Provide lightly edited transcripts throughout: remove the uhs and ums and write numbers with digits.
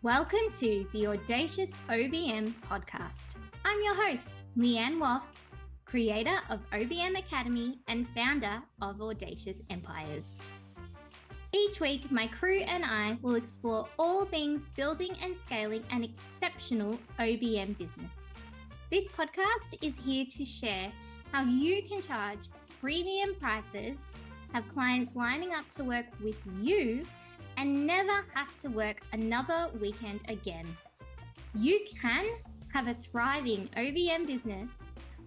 Welcome to the Audacious OBM podcast. I'm your host, Leanne, creator of OBM Academy and founder of Audacious Empires. Each week, my crew and I will explore all things building and scaling an exceptional OBM business. This podcast is here to share how you can charge premium prices, have clients lining up to work with you, and never have to work another weekend again. You can have a thriving OBM business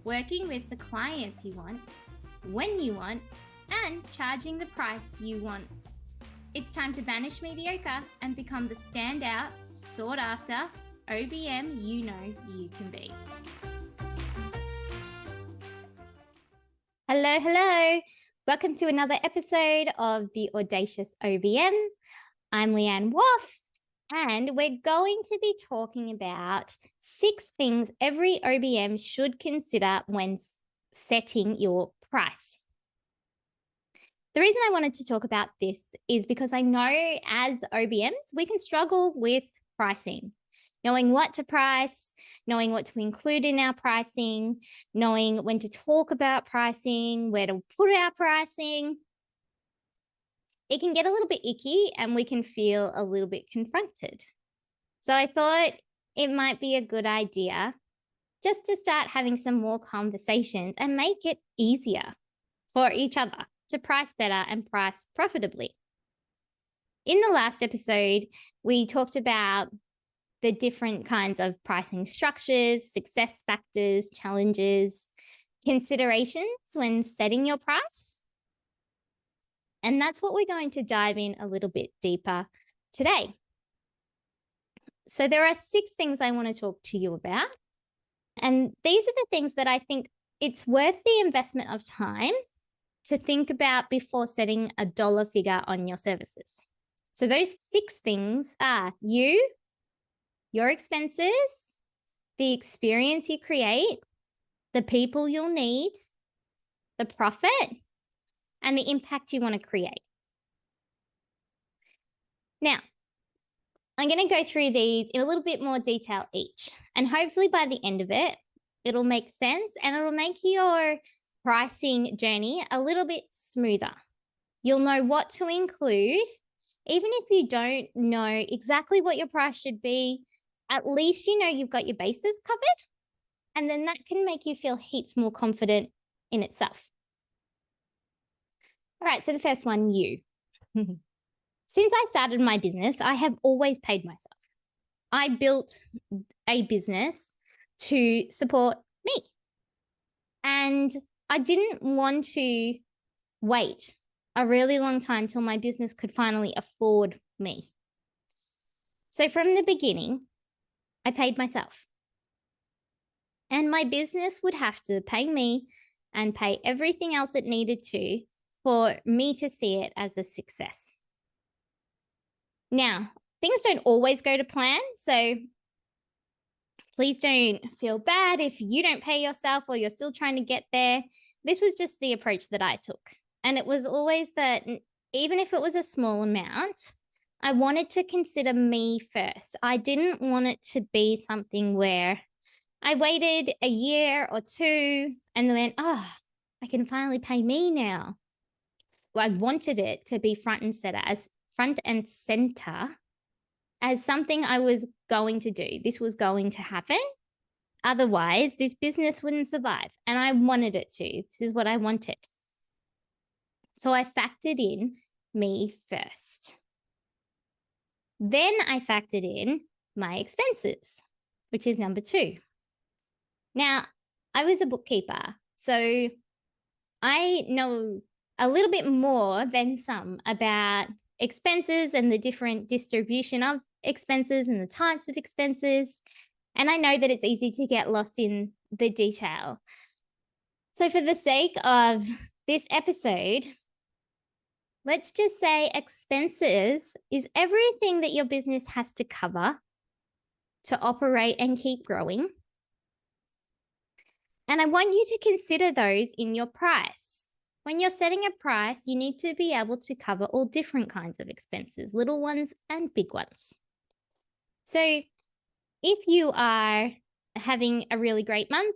working with the clients you want, when you want, and charging the price you want. It's time to banish mediocre and become the standout, sought after OBM you know you can be. Hello. Welcome to another episode of the Audacious OBM. I'm Leanne Woff, and we're going to be talking about 6 things every OBM should consider when setting your price. The reason I wanted to talk about this is because I know as OBMs, we can struggle with pricing, knowing what to price, knowing what to include in our pricing, knowing when to talk about pricing, where to put our pricing. It can get a little bit icky and we can feel a little bit confronted. So I thought it might be a good idea just to start having some more conversations and make it easier for each other to price better and price profitably. In the last episode, we talked about the different kinds of pricing structures, success factors, challenges, considerations when setting your price. And that's what we're going to dive in a little bit deeper today. So there are 6 things I want to talk to you about. And these are the things that I think it's worth the investment of time to think about before setting a dollar figure on your services. So those 6 things are you, your expenses, the experience you create, the people you'll need, the profit, and the impact you want to create. Now, I'm going to go through these in a little bit more detail each, and hopefully by the end of it, it'll make sense and it'll make your pricing journey a little bit smoother. You'll know what to include. Even if you don't know exactly what your price should be, at least you know you've got your bases covered, and then that can make you feel heaps more confident in itself. All right, so the first one, you. Since I started my business, I have always paid myself. I built a business to support me. And I didn't want to wait a really long time till my business could finally afford me. So from the beginning, I paid myself. And my business would have to pay me and pay everything else it needed to for me to see it as a success. Now, things don't always go to plan, so please don't feel bad if you don't pay yourself or you're still trying to get there. This was just the approach that I took. And it was always that even if it was a small amount, I wanted to consider me first. I didn't want it to be something where I waited a year or 2 and then went, I can finally pay me now. I wanted it to be front and center as something I was going to do. This was going to happen. Otherwise, this business wouldn't survive. And I wanted it to. This is what I wanted. So I factored in me first. Then I factored in my expenses, which is number 2. Now, I was a bookkeeper, so I know a little bit more than some about expenses and the different distribution of expenses and the types of expenses. And I know that it's easy to get lost in the detail. So for the sake of this episode, let's just say expenses is everything that your business has to cover to operate and keep growing. And I want you to consider those in your price. When you're setting a price, you need to be able to cover all different kinds of expenses, little ones and big ones. So if you are having a really great month,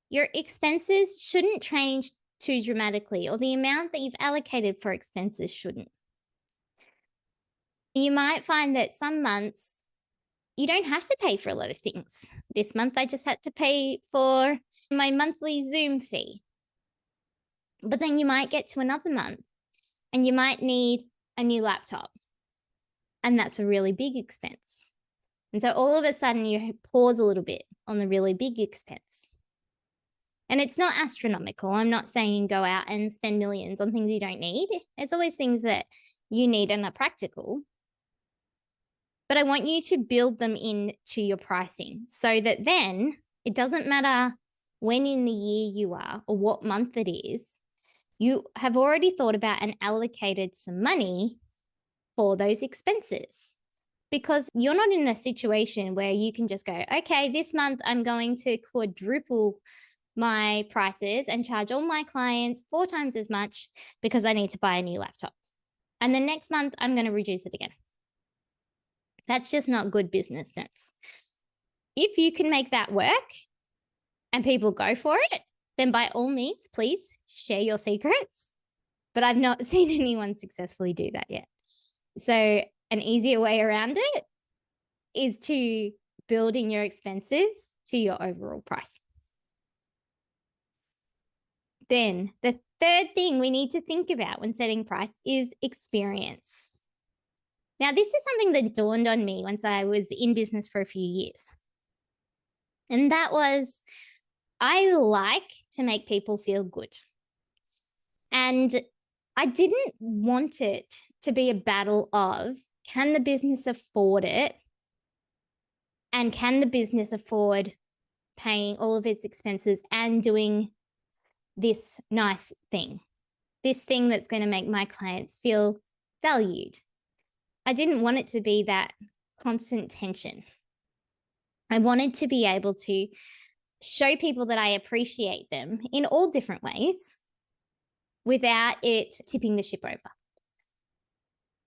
your expenses shouldn't change too dramatically, or the amount that you've allocated for expenses shouldn't. You might find that some months you don't have to pay for a lot of things. This month, I just had to pay for my monthly Zoom fee. But then you might get to another month and you might need a new laptop. And that's a really big expense. And so all of a sudden you pause a little bit on the really big expense. And it's not astronomical. I'm not saying go out and spend millions on things you don't need. It's always things that you need and are practical. But I want you to build them into your pricing so that then it doesn't matter when in the year you are or what month it is, you have already thought about and allocated some money for those expenses. Because you're not in a situation where you can just go, okay, this month I'm going to quadruple my prices and charge all my clients 4 times as much because I need to buy a new laptop. And the next month I'm going to reduce it again. That's just not good business sense. If you can make that work and people go for it, then by all means, please share your secrets. But I've not seen anyone successfully do that yet. So an easier way around it is to build in your expenses to your overall price. Then the third thing we need to think about when setting price is experience. Now, this is something that dawned on me once I was in business for a few years. And that was, I like to make people feel good. And I didn't want it to be a battle of, can the business afford it? And can the business afford paying all of its expenses and doing this nice thing, this thing that's going to make my clients feel valued? I didn't want it to be that constant tension. I wanted to be able to show people that I appreciate them in all different ways without it tipping the ship over.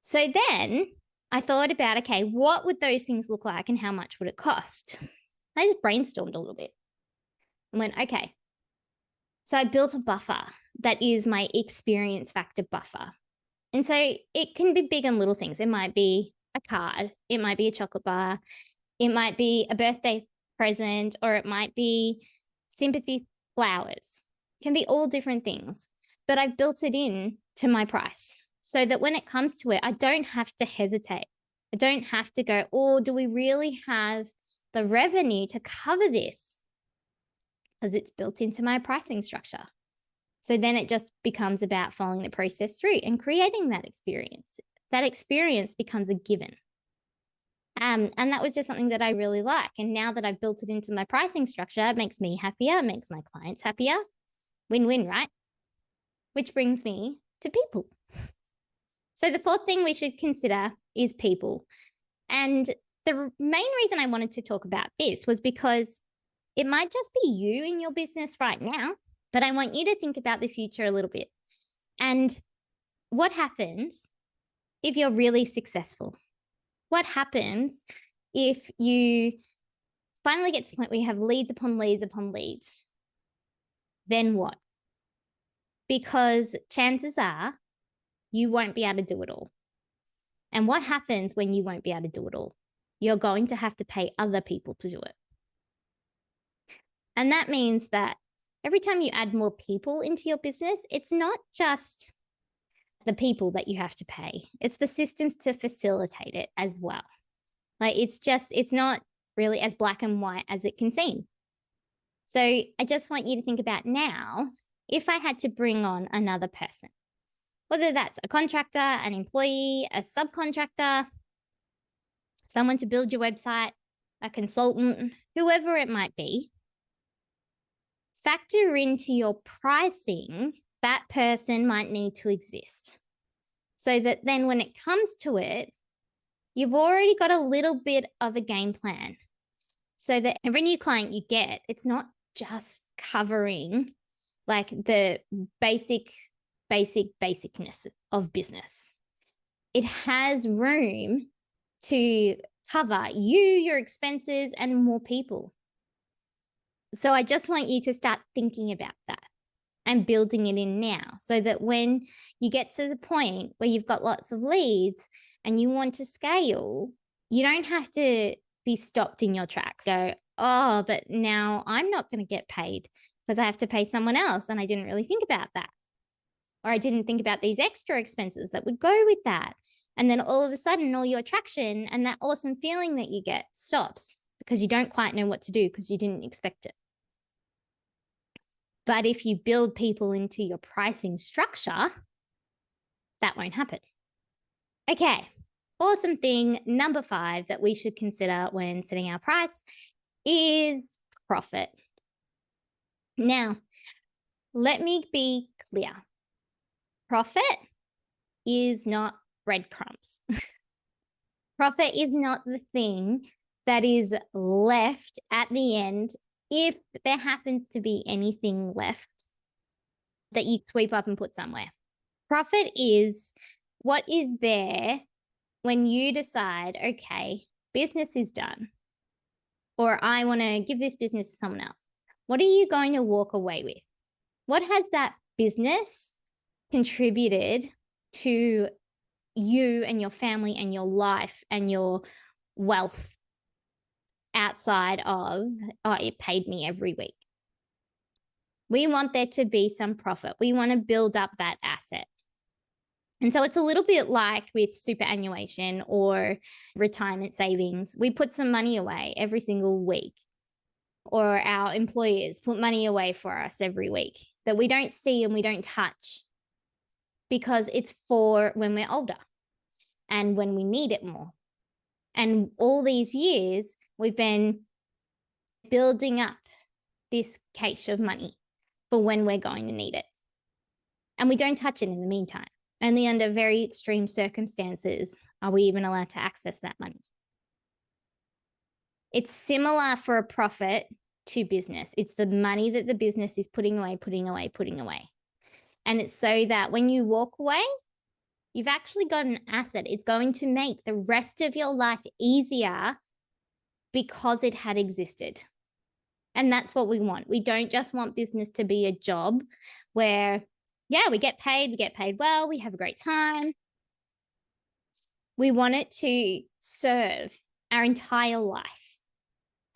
So then I thought about, okay, what would those things look like and how much would it cost? I just brainstormed a little bit and went, okay. So I built a buffer that is my experience factor buffer. And so it can be big and little things. It might be a card, it might be a chocolate bar, it might be a birthday present, or it might be sympathy flowers. It can be all different things, but I've built it in to my price so that when it comes to it, I don't have to hesitate. I don't have to go, oh, do we really have the revenue to cover this? Because it's built into my pricing structure. So then it just becomes about following the process through and creating that experience. That experience becomes a given. And that was just something that I really like. And now that I've built it into my pricing structure, it makes me happier, it makes my clients happier. Win-win, right? Which brings me to people. So the fourth thing we should consider is people. And the main reason I wanted to talk about this was because it might just be you in your business right now, but I want you to think about the future a little bit. And what happens if you're really successful? What happens if you finally get to the point where you have leads upon leads upon leads? Then what? Because chances are you won't be able to do it all. And what happens when you won't be able to do it all? You're going to have to pay other people to do it. And that means that every time you add more people into your business, it's not just the people that you have to pay. It's the systems to facilitate it as well. Like it's not really as black and white as it can seem. So I just want you to think about now, if I had to bring on another person, whether that's a contractor, an employee, a subcontractor, someone to build your website, a consultant, whoever it might be, factor into your pricing that person might need to exist. So that then when it comes to it, you've already got a little bit of a game plan. So that every new client you get, it's not just covering like the basicness of business. It has room to cover you, your expenses, and more people. So I just want you to start thinking about that and building it in now, so that when you get to the point where you've got lots of leads and you want to scale, you don't have to be stopped in your tracks. Go, oh, but now I'm not going to get paid because I have to pay someone else. And I didn't really think about that. Or I didn't think about these extra expenses that would go with that. And then all of a sudden, all your traction and that awesome feeling that you get stops because you don't quite know what to do because you didn't expect it. But if you build people into your pricing structure, that won't happen. Okay, awesome thing number 5 that we should consider when setting our price is profit. Now, let me be clear. Profit is not breadcrumbs. Profit is not the thing that is left at the end if there happens to be anything left that you sweep up and put somewhere. Profit is what is there when you decide, okay, business is done, or I want to give this business to someone else. What are you going to walk away with? What has that business contributed to you and your family and your life and your wealth outside of, oh, it paid me every week? We want there to be some profit. We want to build up that asset. And so it's a little bit like with superannuation or retirement savings. We put some money away every single week, or our employers put money away for us every week that we don't see and we don't touch because it's for when we're older and when we need it more. And all these years, we've been building up this cache of money for when we're going to need it. And we don't touch it in the meantime. Only under very extreme circumstances are we even allowed to access that money. It's similar for a profit to business. It's the money that the business is putting away. And it's so that when you walk away, you've actually got an asset. It's going to make the rest of your life easier because it had existed. And that's what we want. We don't just want business to be a job where, yeah, we get paid well, we have a great time. We want it to serve our entire life.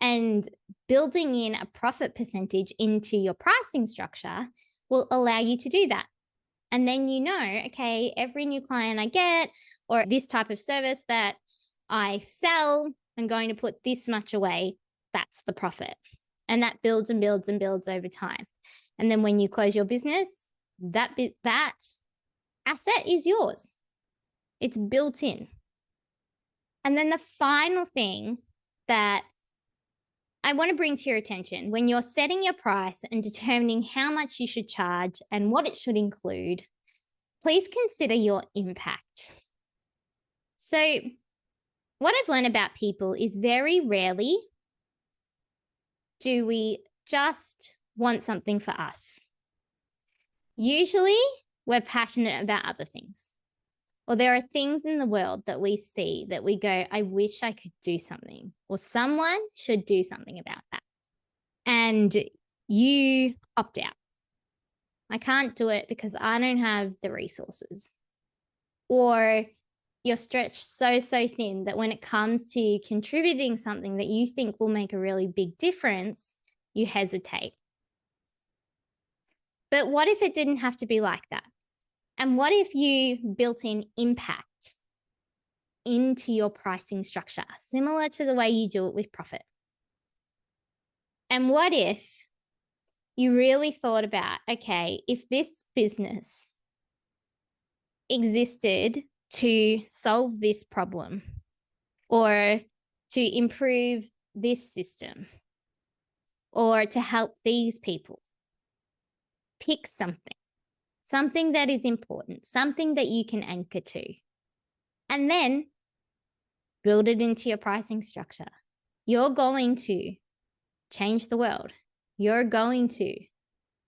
And building in a profit percentage into your pricing structure will allow you to do that. And then you know, okay, every new client I get or this type of service that I sell, I'm going to put this much away. That's the profit. And that builds and builds and builds over time. And then when you close your business, that asset is yours. It's built in. And then the final thing that I want to bring to your attention when you're setting your price and determining how much you should charge and what it should include, please consider your impact. So what I've learned about people is very rarely do we just want something for us. Usually we're passionate about other things. Or there are things in the world that we see that we go, I wish I could do something, or someone should do something about that. And you opt out. I can't do it because I don't have the resources. Or you're stretched so thin that when it comes to contributing something that you think will make a really big difference, you hesitate. But what if it didn't have to be like that? And what if you built in impact into your pricing structure, similar to the way you do it with profit? And what if you really thought about, okay, if this business existed to solve this problem or to improve this system or to help these people, pick something that is important, something that you can anchor to, and then build it into your pricing structure. You're going to change the world. You're going to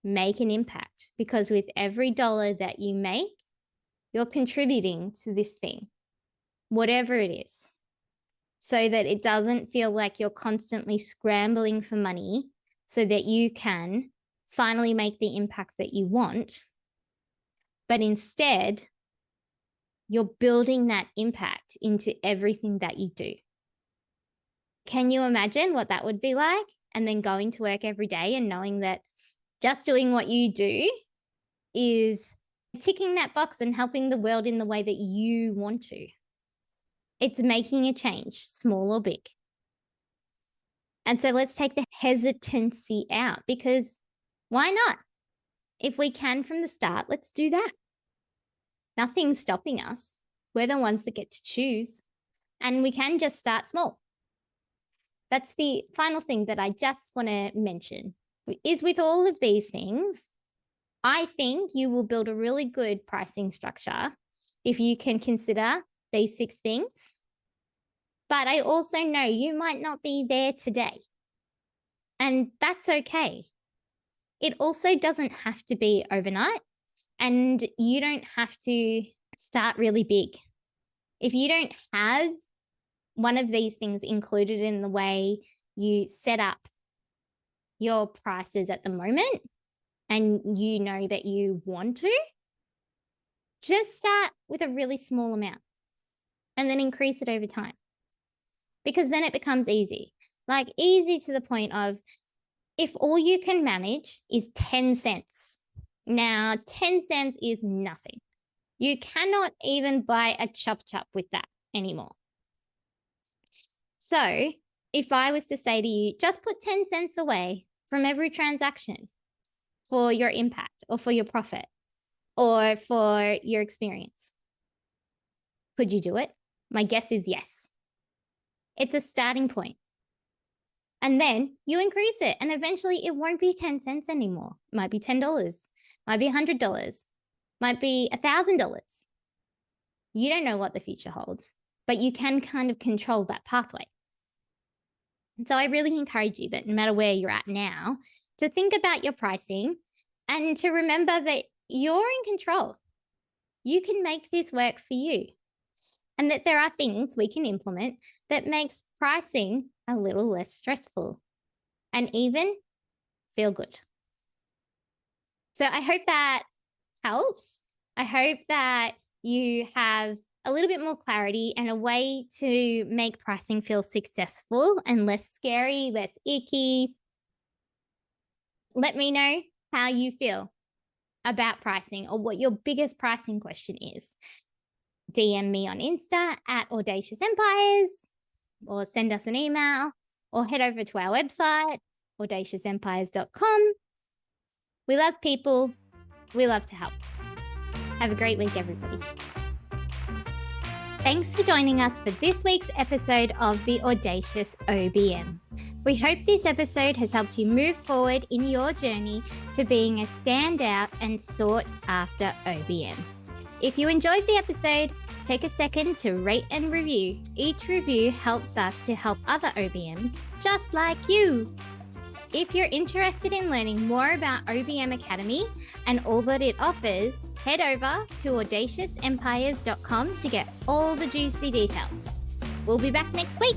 make an impact because with every dollar that you make, you're contributing to this thing, whatever it is. so that it doesn't feel like you're constantly scrambling for money so that you can finally make the impact that you want. But instead, you're building that impact into everything that you do. Can you imagine what that would be like? And then going to work every day and knowing that just doing what you do is ticking that box and helping the world in the way that you want to. It's making a change, small or big. And so let's take the hesitancy out, because why not? If we can from the start, let's do that. Nothing's stopping us. We're the ones that get to choose. And we can just start small. That's the final thing that I just want to mention, is with all of these things, I think you will build a really good pricing structure if you can consider these 6 things. But I also know you might not be there today. And that's okay. It also doesn't have to be overnight, and you don't have to start really big. If you don't have one of these things included in the way you set up your prices at the moment, and you know that you want to, just start with a really small amount and then increase it over time. Because then it becomes easy. Like easy to the point of, if all you can manage is 10 cents. Now, 10 cents is nothing. You cannot even buy a chop chop with that anymore. So if I was to say to you, just put 10 cents away from every transaction for your impact or for your profit or for your experience, could you do it? My guess is yes. It's a starting point. And then you increase it, and eventually it won't be 10 cents anymore. It might be $10, might be $100, might be $1,000. You don't know what the future holds, but you can kind of control that pathway. And so I really encourage you that no matter where you're at now, to think about your pricing and to remember that you're in control. You can make this work for you. And that there are things we can implement that makes pricing a little less stressful and even feel good. So I hope that helps. I hope that you have a little bit more clarity and a way to make pricing feel successful and less scary, less icky. Let me know how you feel about pricing or what your biggest pricing question is. DM me on Insta at Audacious Empires, or send us an email, or head over to our website, audaciousempires.com. We love people. We love to help. Have a great week, everybody. Thanks for joining us for this week's episode of the Audacious OBM. We hope this episode has helped you move forward in your journey to being a standout and sought after OBM. If you enjoyed the episode, take a second to rate and review. Each review helps us to help other OBMs just like you. If you're interested in learning more about OBM Academy and all that it offers, head over to audaciousempires.com to get all the juicy details. We'll be back next week.